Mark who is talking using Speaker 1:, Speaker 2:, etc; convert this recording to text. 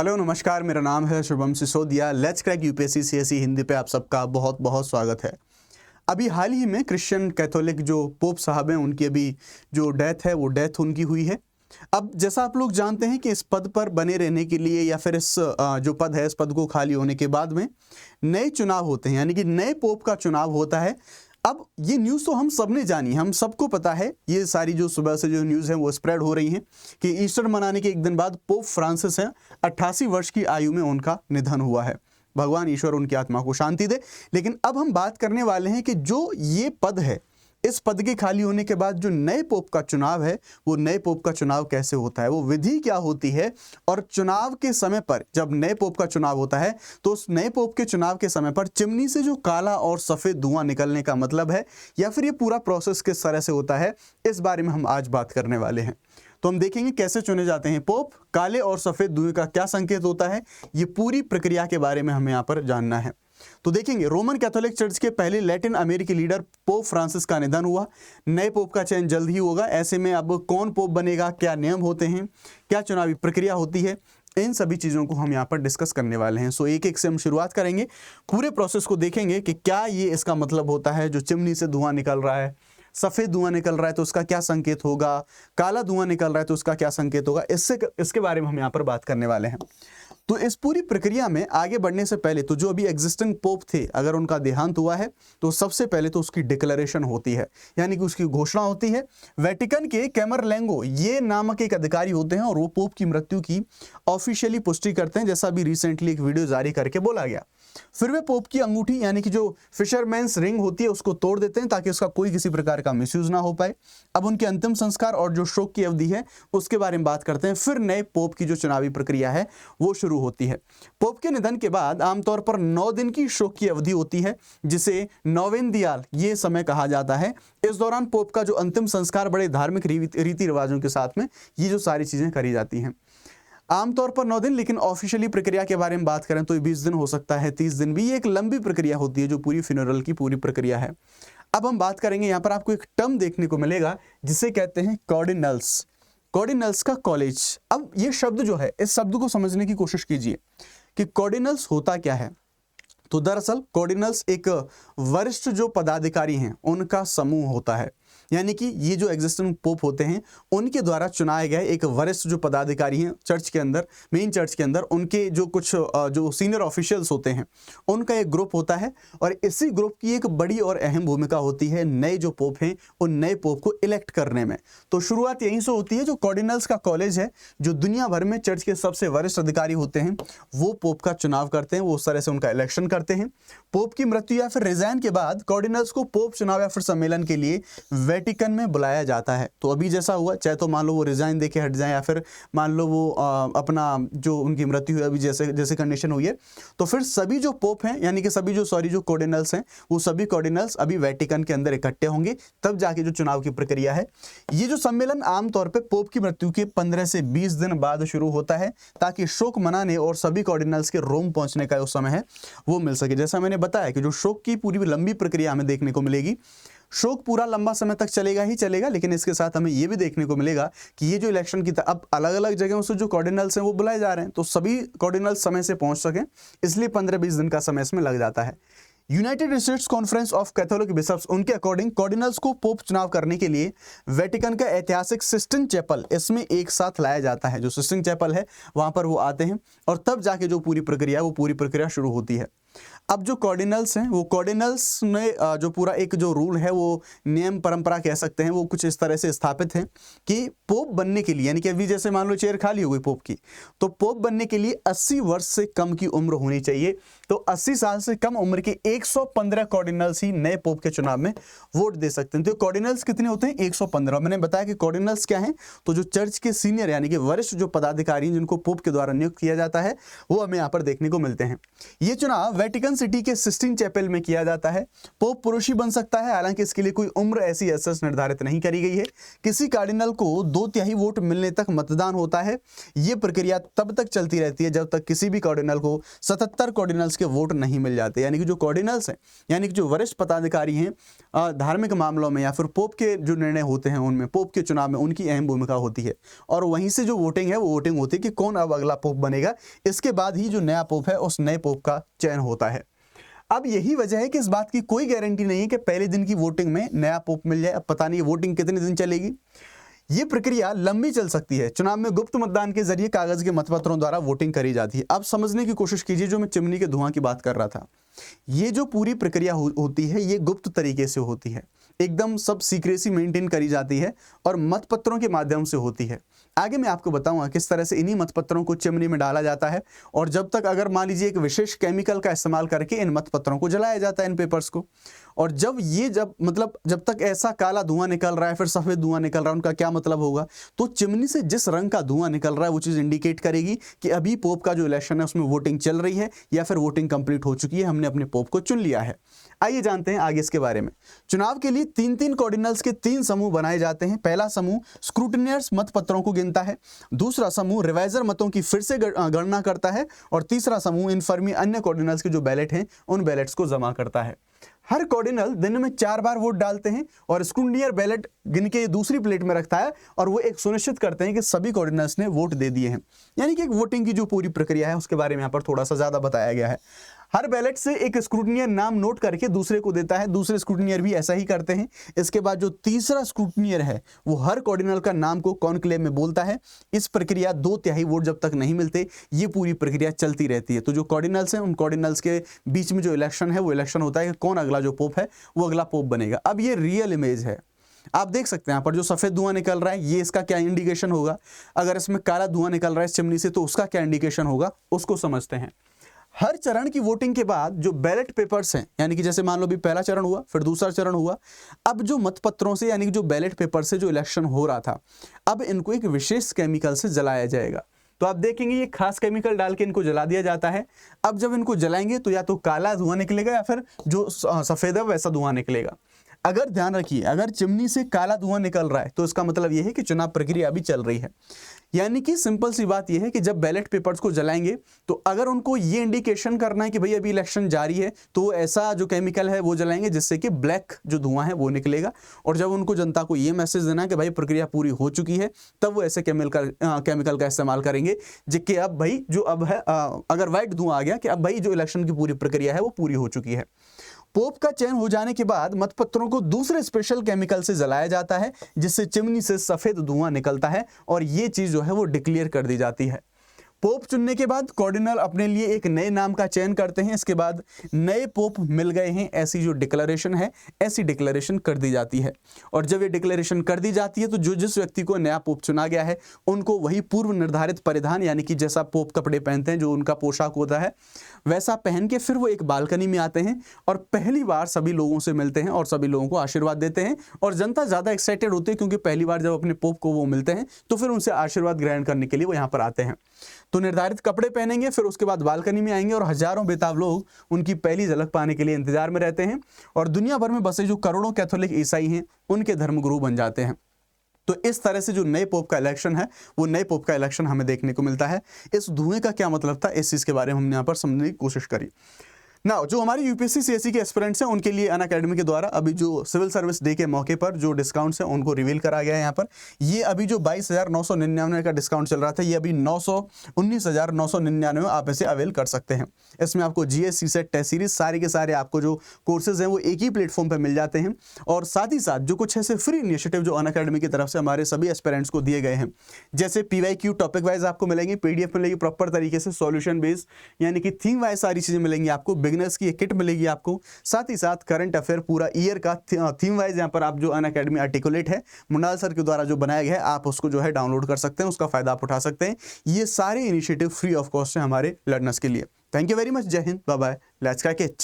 Speaker 1: Hello नमस्कार, मेरा नाम है Shubham Sisodia. Let's crack UPSC CSE Hindi पे आप सबका बहुत बहुत स्वागत है। अभी हाल ही में क्रिश्चियन कैथोलिक जो पोप साहब हैं उनकी अभी जो डेथ है वो डेथ उनकी हुई है। अब जैसा आप लोग जानते हैं कि इस पद पर बने रहने के लिए या फिर इस जो पद है इस पद को खाली होने के बाद में नए चुनाव होते हैं, यानी कि नए पोप का चुनाव होता है। अब ये न्यूज़ तो हम सब ने जानी, हम सबको पता है, ये सारी जो सुबह से जो न्यूज़ है वो स्प्रेड हो रही हैं कि ईस्टर मनाने के एक दिन बाद पोप फ्रांसिस हैं, 88 वर्ष की आयु में उनका निधन हुआ है। भगवान ईश्वर उनकी आत्मा को शांति दे। लेकिन अब हम बात करने वाले हैं कि जो ये पद है, इस पद के खाली होने के बाद जो नए पोप का चुनाव है वो नए पोप का चुनाव कैसे होता है, वो विधि क्या होती है, और चुनाव के समय पर जब नए पोप का चुनाव होता है तो उस नए पोप के चुनाव के समय पर चिमनी से जो काला और सफ़ेद धुआं निकलने का मतलब है या फिर ये पूरा प्रोसेस किस तरह से होता है, इस बारे में हम आज बात करने वाले हैं। तो हम देखेंगे कैसे चुने जाते हैं पोप, काले और सफ़ेद धुएं का क्या संकेत होता है, ये पूरी प्रक्रिया के बारे में हमें यहाँ पर जानना है। तो देखेंगे, रोमन कैथोलिक चर्च के पहले लैटिन अमेरिकी लीडर पोप फ्रांसिस का निधन हुआ। नए पोप का चयन जल्द ही होगा। ऐसे में अब कौन पोप बनेगा, क्या नियम होते हैं, क्या चुनावी प्रक्रिया होती है, इन सभी चीज़ों को हम यहाँ पर डिस्कस करने वाले हैं। सो एक एक से हम शुरुआत करेंगे, पूरे प्रोसेस को देखेंगे कि क्या ये इसका मतलब होता है। जो चिमनी से धुआं निकल रहा है, सफ़ेद धुआं निकल रहा है तो उसका क्या संकेत होगा, काला धुआं निकल रहा है तो उसका क्या संकेत होगा, इसके बारे में हम यहाँ पर बात करने वाले हैं। तो इस पूरी प्रक्रिया में आगे बढ़ने से पहले तो जो अभी एग्जिस्टिंग पोप थे, अगर उनका देहांत हुआ है तो सबसे पहले तो उसकी डिक्लेरेशन होती है, यानी कि उसकी घोषणा होती है। वेटिकन के कैमरलेंगो ये नामक एक अधिकारी होते हैं और वो पोप की मृत्यु की ऑफिशियली पुष्टि करते हैं, जैसा अभी रिसेंटली एक वीडियो जारी करके बोला गया। फिर वे पोप की अंगूठी यानी कि जो फिशरमैन्स रिंग होती है उसको तोड़ देते हैं ताकि उसका कोई किसी प्रकार का मिसयूज ना हो पाए। अब उनके अंतिम संस्कार और जो शोक की अवधि है उसके बारे में बात करते हैं। फिर नए पोप की जो चुनावी प्रक्रिया है वो शुरू होती है। पोप के निधन के बाद आमतौर पर 9 दिन की शोक की अवधि होती है, जिसे नोवेनदियाल ये समय कहा जाता है। इस दौरान पोप का जो अंतिम संस्कार बड़े धार्मिक रीति रिवाजों के साथ में ये जो सारी चीजें करी जाती हैं। आमतौर पर 9 दिन, लेकिन ऑफिशियली प्रक्रिया के बारे में बात करें तो 20 दिन हो सकता है, 30 दिन भी। ये एक लंबी प्रक्रिया होती है जो पूरी फ्यूनरल की पूरी प्रक्रिया है। अब हम बात करेंगे, यहाँ पर आपको एक टर्म देखने को मिलेगा जिसे कहते हैं कॉर्डिनल्स। कॉर्डिनल्स का कॉलेज। अब ये शब्द जो है, इस शब्द को समझने की कोशिश कीजिए कि कॉर्डिनल्स होता क्या है। तो दरअसल कॉर्डिनल्स एक वरिष्ठ जो पदाधिकारी हैं उनका समूह होता है, यानी कि ये जो एग्जिस्टिंग पोप होते हैं उनके द्वारा चुनाए गए एक वरिष्ठ जो पदाधिकारी हैं चर्च के अंदर, मेन चर्च के अंदर, उनके जो कुछ जो सीनियर ऑफिशियल्स होते हैं उनका एक ग्रुप होता है। और इसी ग्रुप की एक बड़ी और अहम भूमिका होती है नए जो पोप हैं उन नए पोप को इलेक्ट करने में। तो शुरुआत यहीं से होती है। जो कॉर्डिनल्स का कॉलेज है, जो दुनिया भर में चर्च के सबसे वरिष्ठ अधिकारी होते हैं, वो पोप का चुनाव करते हैं, वो उस तरह से उनका इलेक्शन करते हैं। पोप की मृत्यु या फिर रिजाइन के बाद कॉर्डिनल्स को पोप चुनाव या फिर सम्मेलन के लिए वेटिकन में बुलाया जाता है। तो अभी जैसा हुआ, चाहे तो मान लो वो रिजाइन देके हट जाए या फिर मान लो वो अपना जो उनकी मृत्यु हुई अभी जैसे कंडीशन हुई है, तो फिर सभी जो पोप हैं, यानी कि सभी जो कॉर्डिनल्स हैं, वो सभी कॉर्डिनल्स अभी वेटिकन के अंदर इकट्ठे होंगे, तब जाके जो चुनाव की प्रक्रिया है। ये जो सम्मेलन आमतौर पर पोप की मृत्यु के 15 से 20 दिन बाद शुरू होता है, ताकि शोक मनाने और सभी कॉर्डिनल्स के रोम पहुंचने का जो समय है वो मिल सके। जैसा मैंने बताया कि जो शोक की पूरी लंबी प्रक्रिया हमें देखने को मिलेगी। शोक पूरा लंबा समय तक चलेगा ही चलेगा, लेकिन इसके साथ हमें यह भी देखने को मिलेगा कि ये जो इलेक्शन की अब अलग अलग जगहों से जो कॉर्डिनल्स हैं वो बुलाए जा रहे हैं, तो सभी कॉर्डिनल्स समय से पहुंच सकें, इसलिए 15-20 दिन का समय इसमें लग जाता है। United States Conference of Catholic Bishops, उनके अकॉर्डिंग कॉर्डिनल्स को पोप चुनाव करने के लिए वेटिकन का ऐतिहासिक सिस्टिन चैपल, इसमें एक साथ लाया जाता है। जो सिस्टिन चैपल है वहां पर वो आते हैं और तब जाके जो पूरी प्रक्रिया शुरू होती है। अब जो कॉर्डिनल्स हैं, वो कॉर्डिनल्स में जो पूरा एक जो रूल है, वो नियम परंपरा कह सकते हैं, वो कुछ इस तरह से स्थापित है कि पोप बनने के लिए, यानी कि अभी जैसे मान लो चेयर खाली हो गई पोप की, तो पोप बनने के लिए 80 वर्ष से कम की उम्र होनी चाहिए। तो 80 साल से कम उम्र के 115 कॉर्डिनल्स ही नए पोप के चुनाव में वोट दे सकते हैं। तो कॉर्डिनल्स कितने होते हैं? 115। मैंने बताया कि कॉर्डिनल्स क्या हैं, तो जो चर्च के सीनियर यानी कि वरिष्ठ जो पदाधिकारी जिनको पोप के द्वारा नियुक्त किया जाता है, वो हमें यहाँ पर देखने को मिलते हैं। ये चुनाव वेटिकन सिटी के सिस्टीन चैपल में किया जाता है। पोप पुरुष ही बन सकता है, हालांकि इसके लिए कोई उम्र ऐसी एसएस निर्धारित नहीं करी गई है। किसी कार्डिनल को 2/3 वोट मिलने तक मतदान होता है। ये प्रक्रिया तब तक चलती रहती है जब तक किसी भी कार्डिनल को 77 कार्डिनल्स के वोट नहीं मिल जाते। यानी कि जो कार्डिनल्स हैं, यानी कि जो वरिष्ठ पदाधिकारी हैं धार्मिक मामलों में या फिर पोप के जो निर्णय होते हैं उनमें, पोप के चुनाव में उनकी अहम भूमिका होती है। और वहीं से जो वोटिंग है वो वोटिंग होती है कि कौन अब अगला पोप बनेगा। इसके बाद ही जो नया पोप है उस नए पोप का चयन होता है। अब यही वजह है कि इस बात की कोई गारंटी नहीं है कि पहले दिन की वोटिंग में नया पोप मिल जाए। अब पता नहीं वोटिंग कितने दिन चलेगी। ये प्रक्रिया लंबी चल सकती है। चुनाव में गुप्त मतदान के जरिए कागज के मतपत्रों द्वारा वोटिंग करी जाती है। अब समझने की कोशिश कीजिए, जो मैं चिमनी के धुआं की बात कर रहा था, ये जो पूरी प्रक्रिया होती है ये गुप्त तरीके से होती है, एकदम सब सीक्रेसी मेंटेन करी जाती है और मतपत्रों के माध्यम से होती है। आगे मैं आपको बताऊंगा किस तरह से इन्हीं मतपत्रों को चिमनी में डाला जाता है और जब तक अगर मान लीजिए एक विशेष केमिकल का इस्तेमाल करके इन मतपत्रों को जलाया जाता है, इन पेपर्स को। और जब तक ऐसा काला धुआं निकल रहा है फिर सफेद धुआं निकल रहा है, उनका क्या मतलब होगा? तो चिमनी से जिस रंग का धुआं निकल रहा है वो चीज़ इंडिकेट करेगी कि अभी पोप का जो इलेक्शन है उसमें वोटिंग चल रही है या फिर वोटिंग कंप्लीट हो चुकी है, हमने अपने पोप को चुन लिया है। आइए जानते हैं आगे इसके बारे में। चुनाव के लिए 3-3 कार्डिनल्स के 3 समूह बनाए जाते हैं। पहला समूह स्क्रूटिनियर्स मतपत्रों को गिनता है, दूसरा समूह रिवाइजर मतों की फिर से गणना करता है और तीसरा समूह इनफर्मी अन्य कार्डिनल्स के जो बैलेट हैं उन बैलेट्स को जमा करता है। हर कार्डिनल दिन में 4 बार वोट डालते हैं और स्क्रूटिनियर बैलेट गिन के दूसरी प्लेट में रखता है और वो एक सुनिश्चित करते हैं कि सभी कार्डिनल्स ने वोट दे दिए हैं। यानी कि एक वोटिंग की जो पूरी प्रक्रिया है उसके बारे में यहाँ पर थोड़ा सा ज्यादा बताया गया है। हर बैलेट से एक स्क्रूटिनियर नाम नोट करके दूसरे को देता है, दूसरे स्क्रूटिनियर भी ऐसा ही करते हैं। इसके बाद जो तीसरा स्क्रूटिनियर है वो हर कार्डिनल का नाम को कॉन्क्लेव में बोलता है। इस प्रक्रिया 2/3 वोट जब तक नहीं मिलते ये पूरी प्रक्रिया चलती रहती है। तो जो कार्डिनल्स हैं उन कार्डिनल्स के बीच में जो इलेक्शन है वो इलेक्शन होता है कि कौन अगला जो पोप है वो अगला पोप बनेगा। अब ये रियल इमेज है, आप देख सकते हैं यहाँ पर जो सफेद धुआं निकल रहा है ये इसका क्या इंडिकेशन होगा। अगर इसमें काला धुआं निकल रहा है इस चिमनी से तो उसका क्या इंडिकेशन होगा, उसको समझते हैं। हर चरण की वोटिंग के बाद जो बैलेट पेपर्स हैं, यानी कि जैसे मान लो भी पहला चरण हुआ फिर दूसरा चरण हुआ, अब जो मतपत्रों से यानी कि जो बैलेट पेपर से जो इलेक्शन हो रहा था अब इनको एक विशेष केमिकल से जलाया जाएगा। तो आप देखेंगे ये खास केमिकल डाल के इनको जला दिया जाता है। अब जब इनको जलाएंगे तो या तो काला धुआं निकलेगा या फिर जो सफेद है वैसा धुआं निकलेगा। अगर ध्यान रखिए, अगर चिमनी से काला धुआं निकल रहा है तो इसका मतलब यह है कि चुनाव प्रक्रिया अभी चल रही है। यानी कि सिंपल सी बात यह है कि जब बैलेट पेपर्स को जलाएंगे तो अगर उनको ये इंडिकेशन करना है कि भाई अभी इलेक्शन जारी है तो ऐसा जो केमिकल है वो जलाएंगे जिससे कि ब्लैक जो धुआं है वो निकलेगा। और जब उनको जनता को ये मैसेज देना है कि भाई प्रक्रिया पूरी हो चुकी है तब वो ऐसे केमिकल का इस्तेमाल करेंगे जिसके अब भाई जो अब है अगर व्हाइट धुआं आ गया कि अब भाई जो इलेक्शन की पूरी प्रक्रिया है वो पूरी हो चुकी है। पोप का चयन हो जाने के बाद मतपत्रों को दूसरे स्पेशल केमिकल से जलाया जाता है जिससे चिमनी से सफेद धुआं निकलता है और ये चीज जो है वो डिक्लेयर कर दी जाती है। पोप चुनने के बाद कार्डिनल अपने लिए एक नए नाम का चयन करते हैं। इसके बाद नए पोप मिल गए हैं ऐसी जो डिक्लेरेशन है ऐसी डिक्लेरेशन कर दी जाती है। और जब ये डिक्लेरेशन कर दी जाती है तो जो जिस व्यक्ति को नया पोप चुना गया है उनको वही पूर्व निर्धारित परिधान यानी कि जैसा पोप कपड़े पहनते हैं जो उनका पोशाक होता है वैसा पहन के फिर वो एक बालकनी में आते हैं और पहली बार सभी लोगों से मिलते हैं और सभी लोगों को आशीर्वाद देते हैं। और जनता ज़्यादा एक्साइटेड होती है क्योंकि पहली बार जब अपने पोप को वो मिलते हैं तो फिर उनसे आशीर्वाद ग्रहण करने के लिए वो यहाँ पर आते हैं। तो निर्धारित कपड़े पहनेंगे फिर उसके बाद बालकनी में आएंगे और हजारों बेताब लोग उनकी पहली झलक पाने के लिए इंतजार में रहते हैं और दुनिया भर में बसे जो करोड़ों कैथोलिक ईसाई हैं उनके धर्मगुरु बन जाते हैं। तो इस तरह से जो नए पोप का इलेक्शन है वो नए पोप का इलेक्शन हमें देखने को मिलता है। इस धुएं का क्या मतलब था इस चीज़ के बारे में हमने यहाँ पर समझने की कोशिश करी। ना जो हमारी यूपीएससी सीएससी के एस्पिरेंट्स हैं उनके लिए अनअकैडमी के द्वारा अभी जो सिविल सर्विस डे के मौके पर जो डिस्काउंट्स हैं उनको रिवील करा गया है। यहाँ पर ये अभी जो 22,999 का डिस्काउंट चल रहा था ये अभी 19,999 आप इसे अवेल कर सकते हैं। इसमें आपको जीएस सीसेट टेस्ट सीरीज सारे के सारे आपको जो कोर्सेज हैं वो एक ही प्लेटफॉर्म पर मिल जाते हैं। और साथ ही साथ जो कुछ ऐसे फ्री इनिशिएटिव जो अनअकैडमी की तरफ से हमारे सभी एस्पिरेंट्स को दिए गए हैं जैसे PYQ टॉपिक वाइज आपको मिलेंगे, PDF मिलेगी प्रॉपर तरीके से सॉल्यूशन बेस्ड यानी कि थीम वाइज सारी चीज़ें मिलेंगी आपको, बिगनर्स की एक किट मिलेगी आपको, साथ ही साथ करंट अफेयर पूरा ईयर का थीम वाइज यहाँ पर आप जो अनअकैडमी आर्टिकुलेट है मुंडाल सर के द्वारा जो बनाया गया है आप उसको जो है डाउनलोड कर सकते हैं, उसका फायदा आप उठा सकते हैं। ये सारे इनिशिएटिव फ्री ऑफ कॉस्ट है हमारे लर्नर्स के लिए। Thank you very much. जय हिंद, bye bye, let's crack it.